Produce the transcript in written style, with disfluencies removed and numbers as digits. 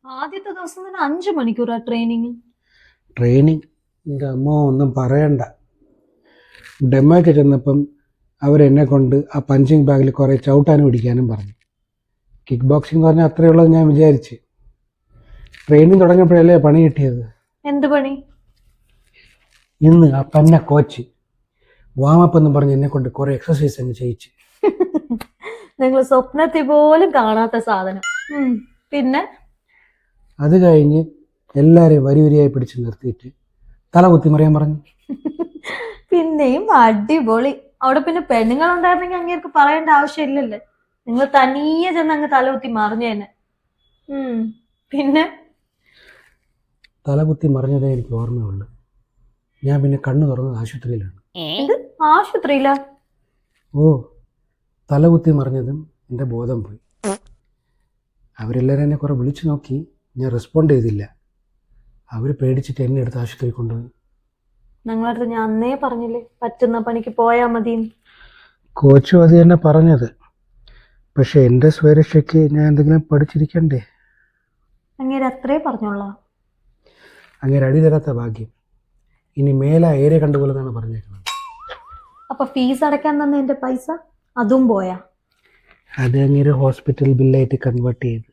ആദ്യത്തെ ദിവസം തന്നെ 5 മണിക്കൂറാ ട്രെയിനിങ്. എൻ്റെ അമ്മ ഒന്നും പറയണ്ട. ഡെമോയ്ക്ക് ചെന്നപ്പം അവരെന്നെ കൊണ്ട് ആ പഞ്ചിങ് ബാഗിൽ കുറേ ചവിട്ടാനും പിടിക്കാനും പറഞ്ഞു. കിക്ക് ബോക്സിംഗ് എന്ന് പറഞ്ഞാൽ അത്രയേ ഉള്ളത് ഞാൻ വിചാരിച്ച്. ട്രെയിനിങ് തുടങ്ങിയപ്പോഴല്ലേ പണി കിട്ടിയത്. എന്ത് പണി? ഇന്ന് ആ പന്ന കോച്ച് വാമപ്പ് എന്ന് പറഞ്ഞ് എന്നെ കൊണ്ട് കുറേ എക്സസൈസ് അങ്ങ് ചെയ്യിച്ച്. നിങ്ങൾ സ്വപ്നത്തിൽ പോലും കാണാത്ത സാധനം. പിന്നെ അത് കഴിഞ്ഞ് എല്ലാവരെയും വരി വരിയായി പിടിച്ച് നിർത്തിയിട്ട് തല കുത്തി മറിയാൻ പറഞ്ഞു. പിന്നെയും അടിപൊളി. അവിടെ പിന്നെ പെണ്ണുങ്ങൾ ഉണ്ടായിരുന്നെങ്കിൽ അങ്ങേർക്ക് പറയേണ്ട ആവശ്യമില്ലല്ലേ. നിങ്ങൾ തനിയെ ചെന്ന് അങ്ങ് തലകുത്തി മറിഞ്ഞേനെ. പിന്നെ തലകുത്തി മറിഞ്ഞതേ എനിക്ക് ഓർമ്മയുള്ളൂ. ഞാൻ പിന്നെ കണ്ണു തുറന്നത് ആശുപത്രിയിലാണ്. എന്ത് ആശുപത്രിയിലാ? ഓ, തലകുത്തി മറിഞ്ഞതും എൻ്റെ ബോധം പോയി. അവരെല്ലാവരും എന്നെ കുറെ വിളിച്ചു നോക്കി. ഞാൻ റെസ്പോണ്ട് ചെയ്തില്ല. അവർ പേടിച്ചിട്ട് എന്നെ എടുത്ത് ആശുപത്രി കൊണ്ടുപോയി. ഞങ്ങളടുത്ത് ഞാൻ അന്നേ പറഞ്ഞില്ലേ പറ്റുന്ന പണിക്ക് പോയാൽ മതി. കോച്ചും അത് തന്നെ പറഞ്ഞത്. പക്ഷെ എൻ്റെ സ്വരക്ഷയ്ക്ക് ഞാൻ എന്തെങ്കിലും പഠിച്ചിരിക്കണ്ടേ. അങ്ങേര് അത്രേ പറഞ്ഞോളാം. അങ്ങനെ അടി തരാത്ത ഭാഗ്യം. ഇനി മേല ഏരിയ കണ്ടുപോലെന്നാണ് പറഞ്ഞേക്കുന്നത്. അപ്പൊ ഫീസ് അടയ്ക്കാൻ തന്നെ എന്റെ പൈസ അതും പോയാ? അത് അങ്ങനെ ഹോസ്പിറ്റൽ ബില്ലായിട്ട് കൺവേർട്ട് ചെയ്ത്.